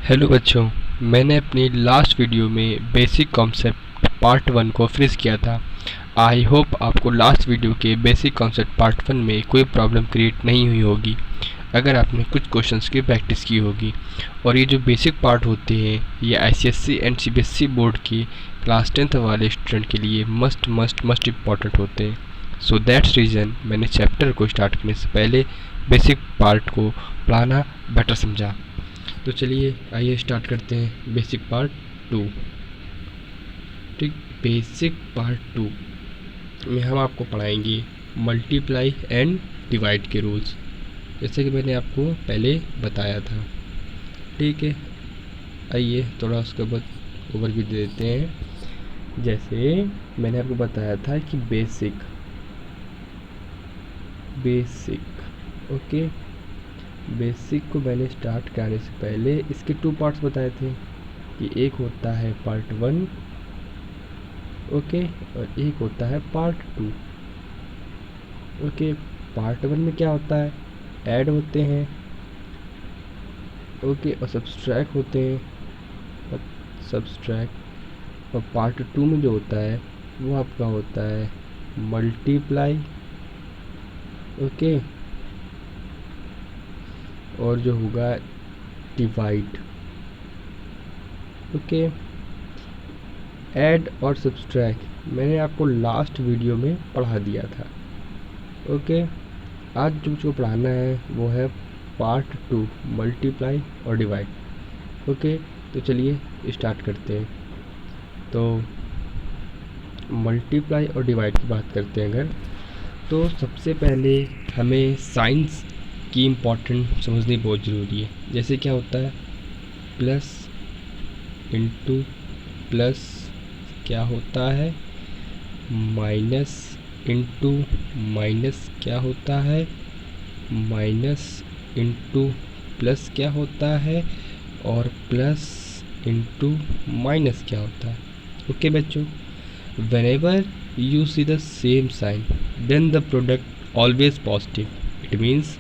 Hello बच्चों, मैंने अपनी लास्ट वीडियो में बेसिक कॉन्सेप्ट पार्ट 1 को फिनिश किया था। आई होप आपको लास्ट वीडियो के बेसिक कॉन्सेप्ट पार्ट 1 में कोई प्रॉब्लम क्रिएट नहीं हुई होगी अगर आपने कुछ क्वेश्चंस की प्रैक्टिस की होगी। और ये जो बेसिक पार्ट होते हैं ये आईसीएसई एंड सीबीएसई बोर्ड की क्लास 10th वाले स्टूडेंट के लिए मस्ट इम्पॉर्टेंट होते हैं। सो दैट्स रीज़न मैंने चैप्टर को स्टार्ट करने से पहले बेसिक पार्ट को पढ़ाना बेटर समझा। तो चलिए आइए स्टार्ट करते हैं बेसिक पार्ट 2। ठीक, बेसिक पार्ट 2 में हम आपको पढ़ाएंगे मल्टीप्लाई एंड डिवाइड के रूल्स, जैसे कि मैंने आपको पहले बताया था। ठीक है, आइए थोड़ा उसके बाद ओवरव्यू दे देते हैं। जैसे मैंने आपको बताया था कि बेसिक ओके, बेसिक को मैंने स्टार्ट करने से पहले इसके 2 पार्ट्स बताए थे कि एक होता है पार्ट 1 ओके और एक होता है पार्ट 2 ओके। पार्ट 1 में क्या होता है, ऐड होते हैं ओके और सब्सट्रैक्ट होते हैं और पार्ट 2 में जो होता है वो आपका होता है मल्टीप्लाई ओके और जो होगा डिवाइड ओके। ऐड और सब्सट्रैक्ट मैंने आपको लास्ट वीडियो में पढ़ा दिया था ओके। आज जो मुझको पढ़ाना है वो है पार्ट 2 मल्टीप्लाई और डिवाइड ओके। तो चलिए स्टार्ट करते हैं। तो मल्टीप्लाई और डिवाइड की बात करते हैं अगर, तो सबसे पहले हमें साइंस की इम्पोर्टेंट समझनी बहुत ज़रूरी है। जैसे क्या होता है प्लस इंटू प्लस, क्या होता है माइनस इंटू माइनस, क्या होता है माइनस इंटू प्लस, क्या होता है और प्लस इंटू माइनस क्या होता है ओके बच्चों। Whenever you see the same sign then the product always positive. It means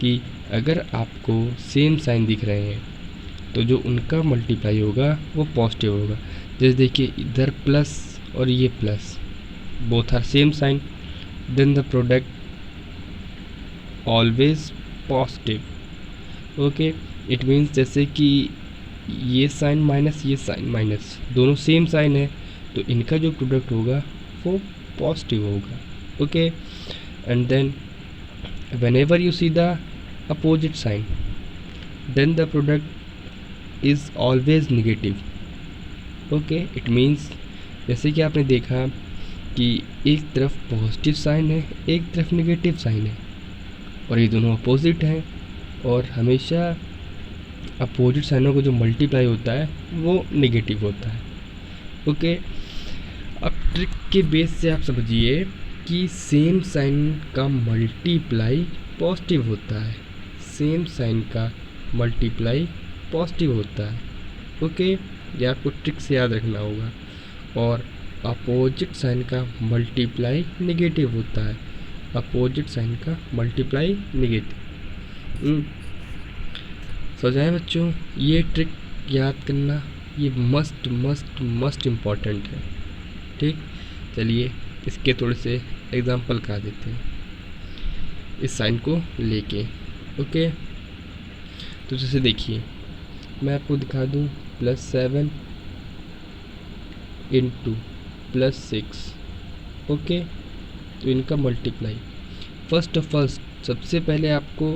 कि अगर आपको सेम साइन दिख रहे हैं तो जो उनका मल्टीप्लाई होगा वो पॉजिटिव होगा। जैसे देखिए इधर प्लस और ये plus, both are same sign, then the product always positive okay. It means जैसे कि ये साइन माइनस ये साइन माइनस दोनों सेम साइन है तो इनका जो प्रोडक्ट होगा वो पॉजिटिव होगा okay. And then whenever you see the opposite sign then the product is always negative okay। it means जैसे कि आपने देखा कि एक तरफ पॉजिटिव साइन है एक तरफ नेगेटिव साइन है और ये दोनों अपोजिट हैं और हमेशा अपोजिट साइनों को जो मल्टीप्लाई होता है वो नेगेटिव होता है ओके। अब ट्रिक के बेस से आप समझिए कि सेम साइन का मल्टीप्लाई पॉजिटिव होता है, सेम साइन का मल्टीप्लाई पॉजिटिव होता है ओके। ये आपको ट्रिक से याद रखना होगा। और अपोजिट साइन का मल्टीप्लाई नेगेटिव होता है, अपोजिट साइन का मल्टीप्लाई नेगेटिव। समझाएं बच्चों, ये ट्रिक याद करना ये मस्ट इम्पॉर्टेंट है। ठीक, चलिए इसके थोड़े से एग्जांपल कर देते हैं इस साइन को लेके ओके। तो जैसे देखिए मैं आपको दिखा दूं +7 इंटू +6 ओके। तो इनका मल्टीप्लाई फर्स्ट ऑफ ऑल सबसे पहले आपको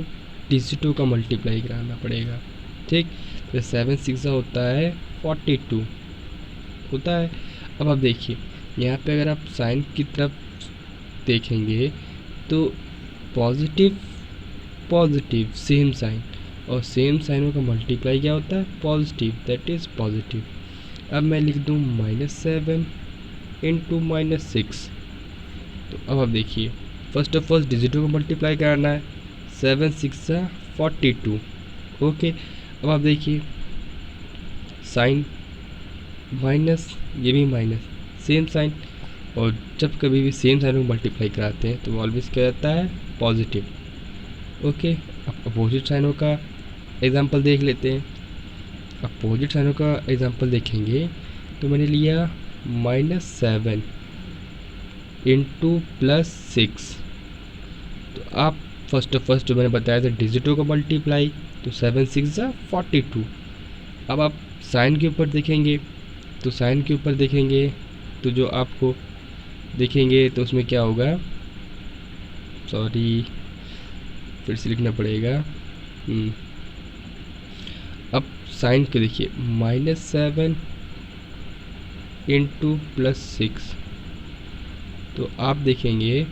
डिजिटों का मल्टीप्लाई कराना पड़ेगा। ठीक, तो 7 6 होता है 42 होता है। अब आप देखिए यहाँ पे अगर आप साइन की तरफ देखेंगे तो पॉजिटिव पॉजिटिव सेम साइन और सेम साइनों का मल्टीप्लाई क्या होता है पॉजिटिव, दैट इज़ पॉजिटिव। अब मैं लिख दूँ -7 इंटू -6। तो अब आप देखिए फर्स्ट ऑफ ऑल डिजिटों का मल्टीप्लाई करना है, 7 6 42 ओके। अब आप देखिए साइन माइनस, ये भी माइनस, सेम साइन, और जब कभी भी सेम साइन को मल्टीप्लाई कराते हैं तो ऑलवेज क्या रहता है पॉजिटिव ओके। अब अपोजिट साइनों का एग्जांपल देख लेते हैं। अपोजिट साइनों का एग्जांपल देखेंगे तो मैंने लिया -7 इंटू +6। तो आप फर्स्ट जो मैंने बताया था डिजिटों का मल्टीप्लाई, तो 7 6 ज़ा 42। अब आप साइन के ऊपर देखेंगे, तो साइन के ऊपर देखेंगे तो जो आपको देखेंगे तो उसमें क्या होगा, सॉरी फिर से लिखना पड़ेगा। अब साइन के देखिए -7 इंटू +6, तो आप देखेंगे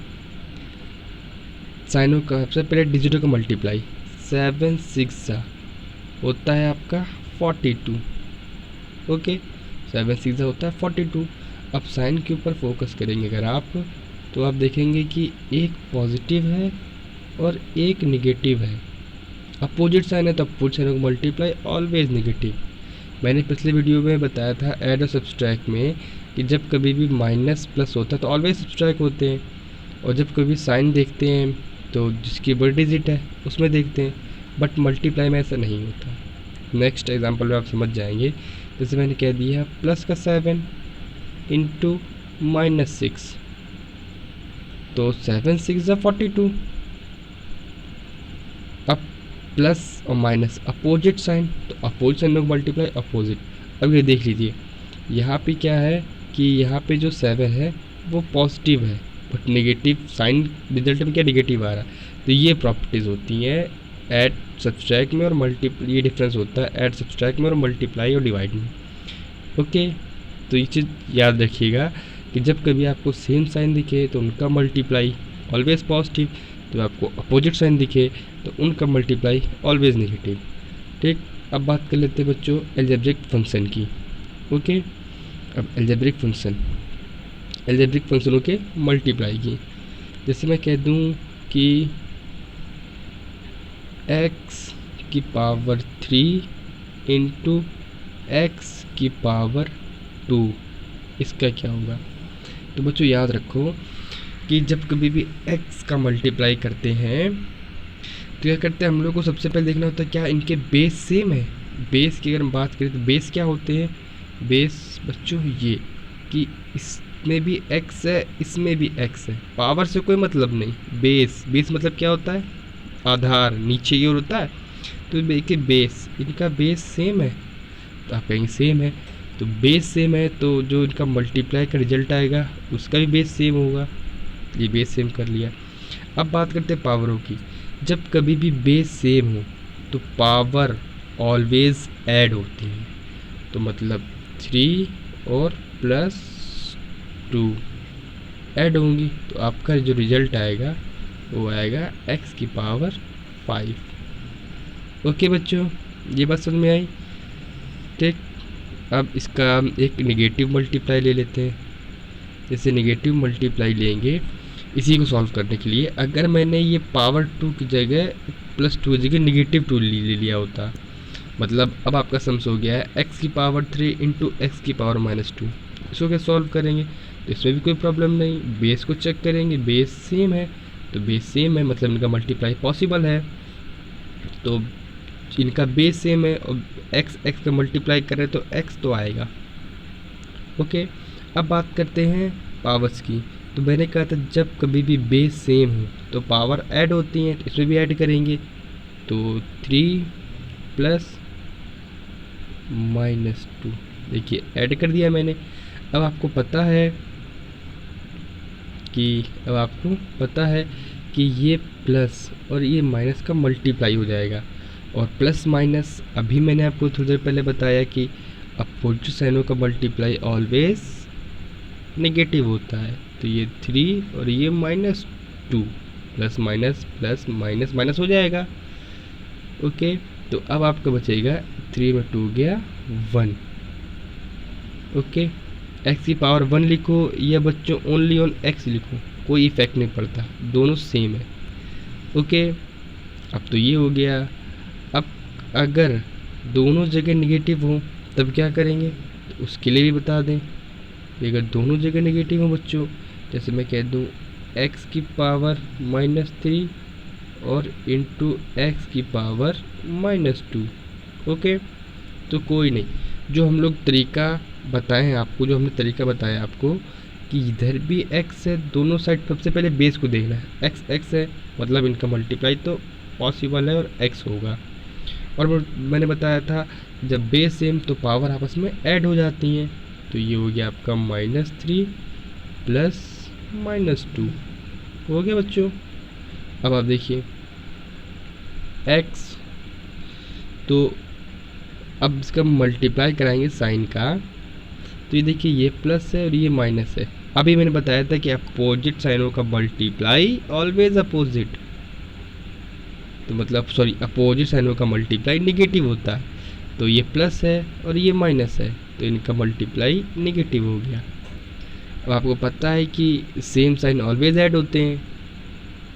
साइनों का सबसे पहले डिजिटों का मल्टीप्लाई, 7 6 सा होता है आपका 42। ओके, 7 6 सा होता है 42। अब साइन के ऊपर फोकस करेंगे अगर आप, तो आप देखेंगे कि एक पॉजिटिव है और एक निगेटिव है। अपोजिट साइन है तो अपोजिट साइन का मल्टीप्लाई ऑलवेज निगेटिव। मैंने पिछले वीडियो में बताया था ऐड और सब्सट्रैक्ट में कि जब कभी भी माइनस प्लस होता है तो ऑलवेज सब्सट्रैक्ट होते हैं, और जब कभी साइन देखते हैं तो जिसकी बड़ी डिजिट है उसमें देखते हैं, बट मल्टीप्लाई में ऐसा नहीं होता। नेक्स्ट एग्जांपल में आप समझ जाएंगे। जैसे मैंने कह दिया प्लस का 7 इंटू -6, तो 7 6 ज़ा 42। अब प्लस और माइनस अपोजिट साइन, तो अपोजिट साइन में मल्टीप्लाई अपोजिट। अब ये देख लीजिए यहाँ पे क्या है कि यहाँ पे जो 7 है वो पॉजिटिव है, बट नेगेटिव साइन रिजल्ट में क्या निगेटिव आ रहा है। तो ये प्रॉपर्टीज़ होती हैं ऐड सब्सट्रैक्ट में और मल्टीप्लाई, ये डिफरेंस होता है ऐड सब्सट्रैक्ट में और मल्टीप्लाई और डिवाइड में। ओके, तो ये चीज़ याद रखिएगा कि जब कभी आपको सेम साइन दिखे तो उनका मल्टीप्लाई ऑलवेज पॉजिटिव, तो आपको अपोजिट साइन दिखे तो उनका मल्टीप्लाई ऑलवेज नेगेटिव। ठीक, अब बात कर लेते हैं बच्चों अलजेब्रिक फंक्शन की। ओके, अब अलजेब्रिक फंक्शनों के मल्टीप्लाई की, जैसे मैं कह दूं कि x की पावर 3 इंटू एक्स की पावर 2, इसका क्या होगा। तो बच्चों याद रखो कि जब कभी भी x का मल्टीप्लाई करते हैं तो क्या करते हैं हम लोग को सबसे पहले देखना होता है क्या इनके बेस सेम है। बेस की अगर हम बात करें तो बेस क्या होते हैं, बेस बच्चों ये कि इसमें भी x है इसमें भी x है, पावर से कोई मतलब नहीं। बेस मतलब क्या होता है, आधार नीचे की ओर होता है। तो देखिए बेस, इनका बेस सेम है तो आप कहेंगे सेम है, तो बेस सेम है तो जो इनका मल्टीप्लाई का रिजल्ट आएगा उसका भी बेस सेम होगा। ये बेस सेम कर लिया। अब बात करते हैं पावरों की। जब कभी भी बेस सेम हो तो पावर ऑलवेज ऐड होती है, तो मतलब 3 और +2 ऐड होंगी, तो आपका जो रिजल्ट आएगा वो आएगा x की पावर 5। ओके बच्चों, ये बात समझ में आई। ठीक, अब इसका एक नेगेटिव मल्टीप्लाई ले लेते हैं। जैसे नेगेटिव मल्टीप्लाई लेंगे इसी को सॉल्व करने के लिए, अगर मैंने ये पावर 2 की जगह +2 की जगह -2 ले लिया होता, मतलब अब आपका सम्स हो गया है x की पावर 3 इंटू एक्स की पावर -2। इसको क्या सॉल्व करेंगे तो इसमें भी कोई प्रॉब्लम नहीं, बेस को चेक करेंगे बेस सेम है, तो बेस सेम है मतलब इनका मल्टीप्लाई पॉसिबल है। तो इनका बेस सेम है और x का मल्टीप्लाई करें तो x तो आएगा। ओके, अब बात करते हैं पावर्स की। तो मैंने कहा था जब कभी भी बेस सेम हो तो पावर ऐड होती हैं, तो इसमें भी ऐड करेंगे, तो 3 + -2 देखिए ऐड कर दिया मैंने। अब आपको पता है कि ये प्लस और ये माइनस का मल्टीप्लाई हो जाएगा, और प्लस माइनस अभी मैंने आपको थोड़ी देर पहले बताया कि अपोजिट साइनों का मल्टीप्लाई ऑलवेज नेगेटिव होता है। तो ये 3 और ये -2 प्लस माइनस माइनस हो जाएगा। ओके, तो अब आपका बचेगा 3 में 2 गया 1। ओके, x की पावर 1 लिखो या बच्चों ओनली ऑन x लिखो, कोई इफेक्ट नहीं पड़ता, दोनों सेम है। ओके, अब तो ये हो गया। अब अगर दोनों जगह नेगेटिव हो तब क्या करेंगे, तो उसके लिए भी बता दें। अगर दोनों जगह नेगेटिव हो बच्चों, जैसे मैं कह दूँ x की पावर -3 और इंटू एक्स की पावर -2। ओके, तो कोई नहीं, जो हम लोग तरीका बताए हैं आपको, जो हमने तरीका बताया आपको कि इधर भी x है, दोनों साइड सबसे पहले बेस को देखना है। x है मतलब इनका मल्टीप्लाई तो पॉसिबल है और x होगा। और मैंने बताया था जब बेस सेम तो पावर आपस में ऐड हो जाती हैं, तो ये हो गया आपका -3 प्लस -2 हो गया बच्चों। अब आप देखिए x, तो अब इसका मल्टीप्लाई कराएंगे साइन का, तो ये देखिए ये प्लस है और ये माइनस है। अभी मैंने बताया था कि अपोजिट साइनों का मल्टीप्लाई ऑलवेज अपोजिट, तो मतलब सॉरी अपोजिट साइनों का मल्टीप्लाई नेगेटिव होता है। तो ये प्लस है और ये माइनस है, तो इनका मल्टीप्लाई नेगेटिव हो गया। अब आपको पता है कि सेम साइन ऑलवेज ऐड होते हैं,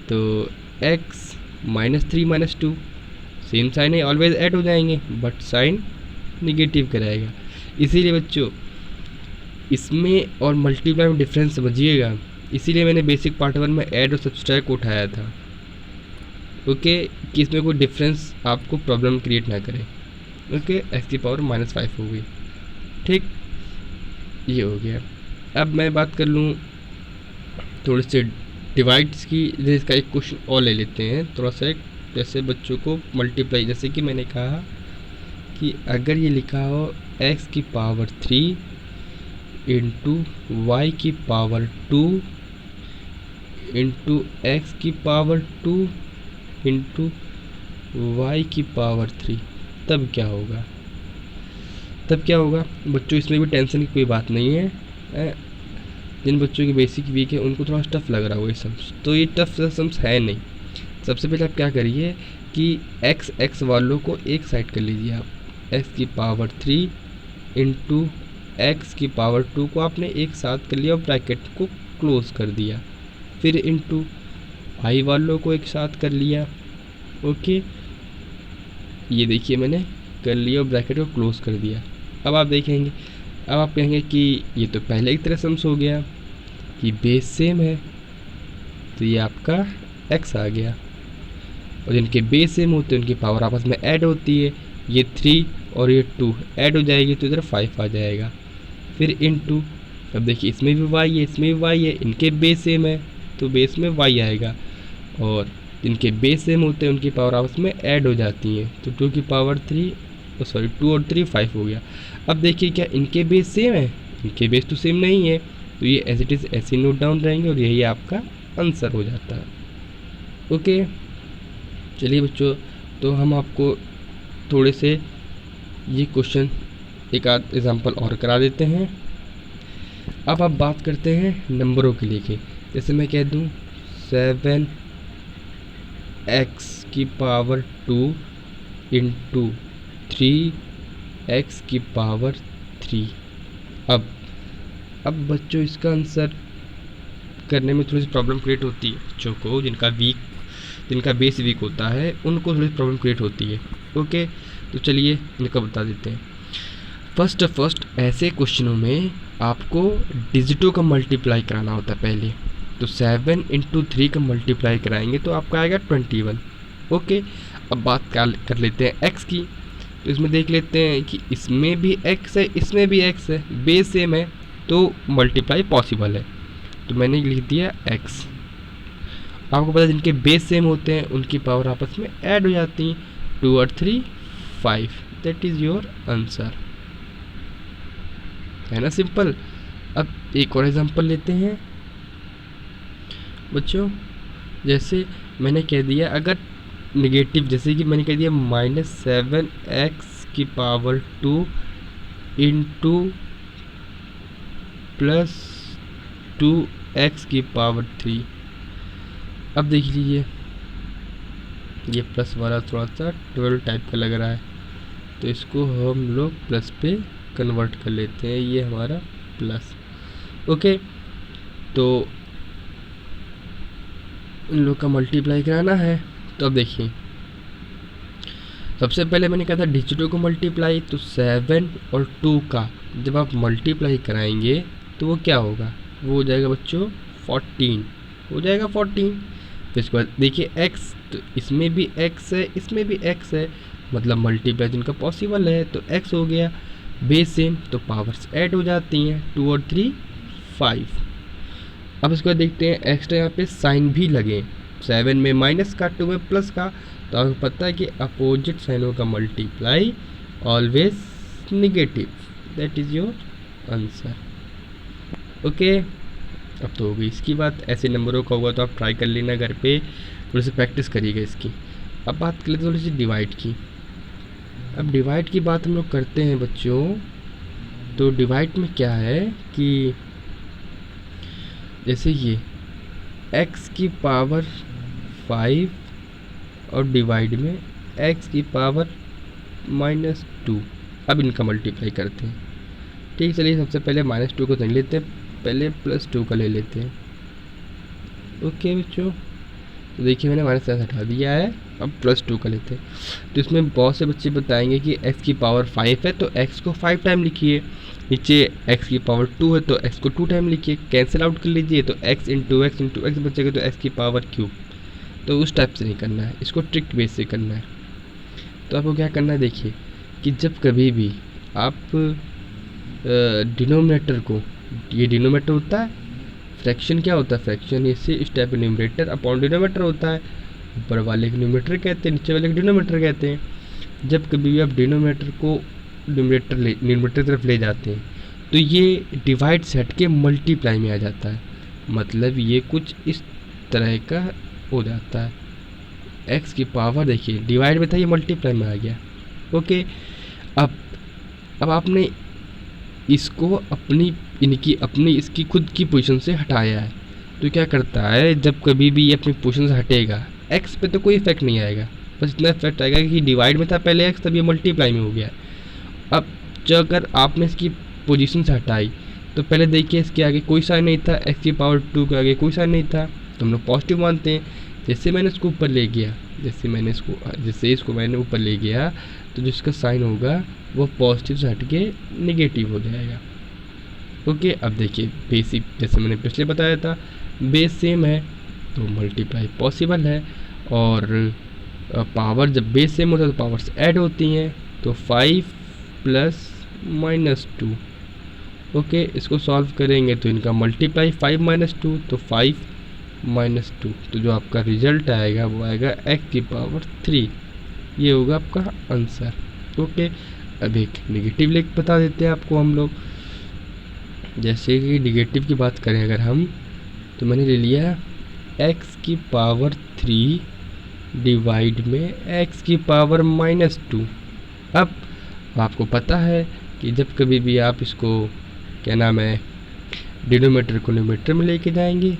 तो x -3 -2 सेम साइन है ऑलवेज ऐड हो जाएंगे, बट साइन नेगेटिव कराएगा। इसीलिए बच्चों इसमें और मल्टीप्लाई में डिफरेंस समझिएगा, इसीलिए मैंने बेसिक पार्ट 1 में ऐड और सब्सट्रैक्ट को उठाया था, ओके, कि इसमें कोई डिफरेंस आपको प्रॉब्लम क्रिएट ना करे। ओके, x की पावर -5 हो गई, ठीक, ये हो गया। अब मैं बात कर लूँ थोड़े से डिवाइड्स की, जैसे इसका एक क्वेश्चन और ले लेते हैं थोड़ा सा, एक जैसे बच्चों को मल्टीप्लाई, जैसे कि मैंने कहा कि अगर ये लिखा हो x की पावर 3 इंटू वाई की पावर 2 इंटू एक्स की पावर 2 इंटू वाई की पावर 3, तब क्या होगा? तब क्या होगा बच्चों, इसमें भी टेंशन की कोई बात नहीं है। जिन बच्चों की बेसिक वीक है उनको थोड़ा टफ लग रहा होगा ये सम्स, तो ये टफ सम्स है नहीं। सबसे पहले आप क्या करिए कि x वालों को एक साइड कर लीजिए आप, x की पावर 3 इंटू एक्स की पावर 2 को आपने एक साथ कर लिया और ब्रैकेट को क्लोज कर दिया, फिर इंटू आई वालों को एक साथ कर लिया, ओके, ये देखिए मैंने कर लिया और ब्रैकेट को क्लोज कर दिया। अब आप देखेंगे, अब आप कहेंगे कि ये तो पहले एक तरह सम्स हो गया कि बेस सेम है, तो ये आपका x आ गया, और जिनके बेस सेम होते हैं उनकी पावर आपस में ऐड होती है, ये 3 और ये 2 ऐड हो जाएगी तो इधर 5 आ जाएगा, फिर इनटू, अब देखिए इसमें भी y है इसमें भी y है, इनके बेस सेम है तो बेस में y आएगा, और जिनके बेस सेम होते हैं उनकी पावर आपस में ऐड हो जाती है, तो 2 की पावर 3 सॉरी 2 और 3 5 हो गया। अब देखिए क्या इनके बेस सेम है? इनके बेस तो सेम नहीं है, तो ये एज इट इज़ ऐसे नोट डाउन रहेंगे और यही आपका आंसर हो जाता है। ओके, चलिए बच्चों, तो हम आपको थोड़े से ये क्वेश्चन एक आध एग्जांपल और करा देते हैं। अब आप बात करते हैं नंबरों के लेके, जैसे मैं कह दूं 7x की पावर 2 इंटू 3x की पावर 3। अब बच्चों इसका आंसर करने में थोड़ी सी प्रॉब्लम क्रिएट होती है बच्चों को, जिनका बेस वीक होता है उनको थोड़ी प्रॉब्लम क्रिएट होती है। ओके, तो चलिए इनका बता देते हैं। फर्स्ट ऐसे क्वेश्चनों में आपको डिजिटों का मल्टीप्लाई कराना होता है पहले, तो 7 इंटू 3 का मल्टीप्लाई कराएंगे तो आपका आएगा 21। ओके, अब बात कर लेते हैं x की, तो इसमें देख लेते हैं कि इसमें भी x है इसमें भी x है, बेस सेम है तो मल्टीप्लाई पॉसिबल है, तो मैंने लिख दिया x। आपको पता है जिनके बेस सेम होते हैं उनकी पावर आपस में ऐड हो जाती हैं, 2 और 3 5, दैट इज़ योर आंसर, है ना, सिंपल। अब एक और एग्जांपल लेते हैं बच्चों, जैसे मैंने कह दिया अगर नेगेटिव, जैसे कि मैंने कह दिया -7x की पावर 2 इंटू +2x की पावर 3। अब देख लीजिए ये प्लस वाला थोड़ा सा 12 टाइप का लग रहा है, तो इसको हम लोग प्लस पे कन्वर्ट कर लेते हैं, ये हमारा प्लस। ओके, तो इन लोग का मल्टीप्लाई कराना है, तो अब देखिए सबसे पहले मैंने कहा था डिजिटों को मल्टीप्लाई, तो 7 और 2 का जब आप मल्टीप्लाई कराएंगे तो वो क्या होगा, वो हो जाएगा बच्चों 14, हो जाएगा 14। फिर इसके बाद देखिए x, तो इसमें भी x है इसमें भी x है, मतलब मल्टीप्लाई जिनका पॉसिबल है, तो x हो गया बेस सेम, तो पावर्स ऐड हो जाती हैं 2 और 3 5। अब इसके बाद देखते हैं एक्स्ट्रा यहाँ पे साइन भी लगे, 7 में माइनस का, 2 में प्लस का, तो आपको पता है कि अपोजिट साइनों का multiply always negative, that is your answer. Okay, अब तो हो गई इसकी बात। ऐसे नंबरों का होगा तो आप ट्राई कर लेना घर पे, थोड़ी सी प्रैक्टिस करिएगा इसकी। अब बात कर लेते हैं थोड़ी सी डिवाइड की। अब डिवाइड की बात हम लोग करते हैं बच्चों, तो डिवाइड में क्या है कि जैसे ये x की पावर 5 और डिवाइड में x की पावर -2, अब इनका मल्टीप्लाई करते हैं। ठीक, चलिए सबसे पहले -2 को देख लेते हैं, पहले +2 का ले लेते हैं। ओके बच्चों, तो देखिए मैंने माइनस साइन हटा दिया है, अब +2 का लेते हैं। तो इसमें बहुत से बच्चे बताएंगे कि x की पावर 5 है तो x को 5 टाइम लिखिए, नीचे x की पावर 2 है तो x को 2 टाइम लिखिए, कैंसिल आउट कर लीजिए तो x इंटू एक्स बचेगा, तो x की पावर क्यूब। तो उस टाइप से नहीं करना है, इसको ट्रिक बेस से करना है। तो आपको क्या करना है, देखिए कि जब कभी भी आप डिनोमिनेटर को, ये डिनोमिनेटर होता है, फ्रैक्शन क्या होता है, फ्रैक्शन इससे इस टाइप न्यूमरेटर अपॉन डिनोमिनेटर होता है, ऊपर वाले को न्यूमरेटर कहते हैं, नीचे वाले को डिनोमिनेटर कहते हैं। जब कभी भी आप डिनोमिनेटर को न्यूमरेटर की तरफ ले जाते हैं तो ये डिवाइड से हट के मल्टीप्लाई में आ जाता है, मतलब ये कुछ इस तरह का हो जाता है। एक्स की पावर देखिए डिवाइड में था, ये मल्टीप्लाई में आ गया। ओके, अब आपने इसको इसकी खुद की पोजीशन से हटाया है, तो क्या करता है, जब कभी भी ये अपनी पोजीशन से हटेगा एक्स पे तो कोई इफेक्ट नहीं आएगा, बस इतना इफेक्ट आएगा कि डिवाइड में था पहले एक्स, तब ये मल्टीप्लाई में हो गया। अब जो अगर आपने इसकी पोजीशन से हटाई तो पहले देखिए इसके आगे कोई साइन नहीं था, एक्स की पावर 2 के आगे कोई साइन नहीं था, तो हम लोग पॉजिटिव मानते हैं। जैसे मैंने इसको ऊपर ले गया, जैसे इसको मैंने ऊपर ले गया, तो जिसका साइन होगा वो पॉजिटिव से हट के नेगेटिव हो जाएगा। ओके, अब देखिए बेसिक, जैसे मैंने पिछले बताया था, बेस सेम है तो मल्टीप्लाई पॉसिबल है, और पावर जब बेस सेम होता है तो पावर्स ऐड होती हैं, तो 5 + -2। ओके, इसको सॉल्व करेंगे तो इनका मल्टीप्लाई 5 - 2, तो 5 - 2, तो जो आपका रिजल्ट आएगा वो आएगा x की पावर 3, ये होगा आपका आंसर। ओके, अब एक नेगेटिव लेख बता देते हैं आपको हम लोग। जैसे कि नेगेटिव की बात करें अगर हम, तो मैंने ले लिया x की पावर 3 डिवाइड में x की पावर -2। अब आपको पता है कि जब कभी भी आप इसको क्या नाम है, डिनोमिनेटर को न्यूमरेटर में लेके जाएंगे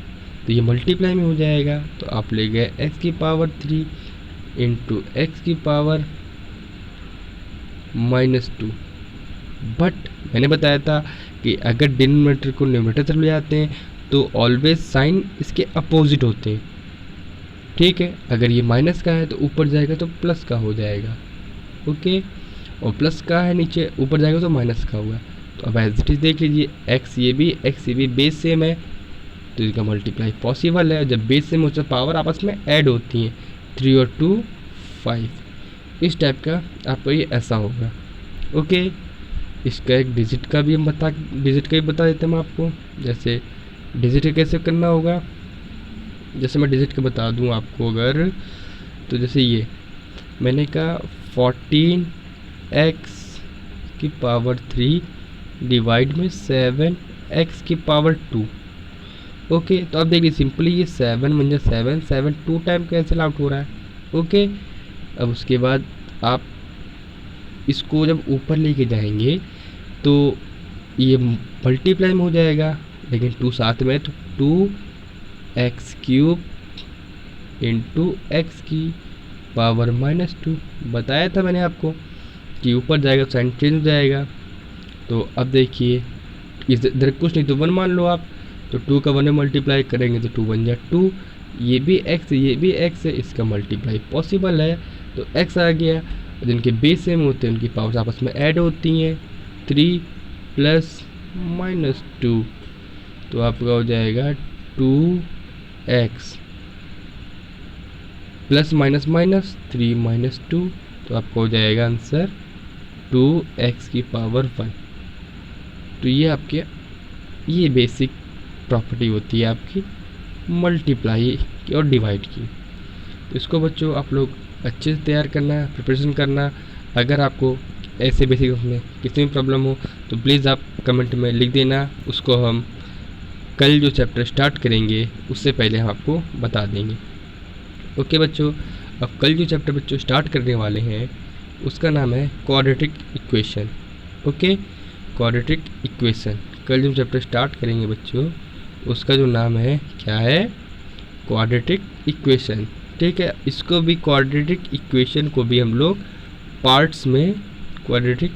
तो ये मल्टीप्लाई में हो जाएगा, तो आप ले गए x की पावर 3 इंटू एक्स की पावर -2। बट मैंने बताया था कि अगर डिनोमिनेटर को न्यूमरेटर तरफ ले जाते हैं तो ऑलवेज साइन इसके अपोजिट होते हैं। ठीक है, अगर ये माइनस का है तो ऊपर जाएगा तो प्लस का हो जाएगा। ओके, और प्लस का है नीचे, ऊपर जाएगा तो माइनस का होगा। तो अब एज इट इज देख लीजिए, एक्स ये भी बेस सेम है तो इसका मल्टीप्लाई पॉसिबल है। जब बेस सेम होता है पावर आपस में ऐड होती हैं, 3 और 2 5, इस टाइप का आपको ये ऐसा होगा। ओके, इसका एक डिजिट का भी बता देते हैं हम आपको। जैसे डिजिट कैसे करना होगा, जैसे मैं डिजिट का बता दूं आपको अगर, तो जैसे ये मैंने कहा 14x की पावर 3 डिवाइड में 7x की पावर 2। ओके, तो अब देखिए सिंपली ये 7 × 7 2 टाइम कैंसिल आउट हो रहा है। ओके, अब उसके बाद आप इसको जब ऊपर लेके जाएंगे तो ये मल्टीप्लाई में हो जाएगा, लेकिन 2 साथ में, तो 2x³ इंटू एक्स की पावर -2। बताया था मैंने आपको कि ऊपर जाएगा तो साइन चेंज हो जाएगा। तो अब देखिए इधर कुछ नहीं तो 1 मान लो आप, तो 2 का 1 में मल्टीप्लाई करेंगे तो 2 × 2, ये भी x है, इसका मल्टीप्लाई पॉसिबल है तो x आ गया। जिनके बेस सेम होते हैं उनकी पावर्स आपस में ऐड होती हैं, 3 + -2, तो आपका हो जाएगा 2x + -, -3 - 2 तो आपको हो जाएगा आंसर 2x⁻1। तो ये आपके ये बेसिक प्रॉपर्टी होती है आपकी मल्टीप्लाई की और डिवाइड की। तो इसको बच्चों आप लोग अच्छे से तैयार करना, प्रिपरेशन करना। अगर आपको ऐसे बेसिक में किसी भी प्रॉब्लम हो तो प्लीज़ आप कमेंट में लिख देना, उसको हम कल जो चैप्टर स्टार्ट करेंगे उससे पहले हम आपको बता देंगे। ओके बच्चों, अब कल जो चैप्टर बच्चों स्टार्ट करने वाले हैं उसका नाम है quadratic equation. Okay, quadratic equation कल जो चैप्टर स्टार्ट करेंगे बच्चों उसका जो नाम है क्या है, क्वाड्रेटिक इक्वेशन। ठीक है, इसको भी क्वाड्रेटिक इक्वेशन को भी हम लोग पार्ट्स में, क्वाड्रेटिक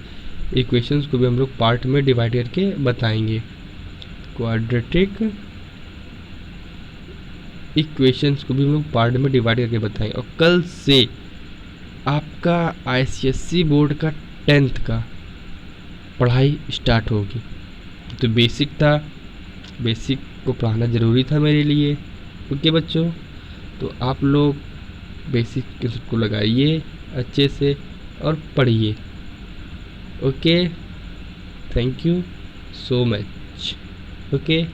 इक्वेशंस को भी हम लोग पार्ट में डिवाइड करके बताएंगे। क्वाड्रेटिक इक्वेशंस को भी हम लोग पार्ट में डिवाइड करके बताएंगे। और कल से आपका ICSE बोर्ड का 10th का पढ़ाई स्टार्ट होगी। तो बेसिक था, बेसिक को पढ़ाना ज़रूरी था मेरे लिए। ओके बच्चों, तो आप लोग बेसिक को लगाइए अच्छे से और पढ़िए। Okay, thank you so much. Okay.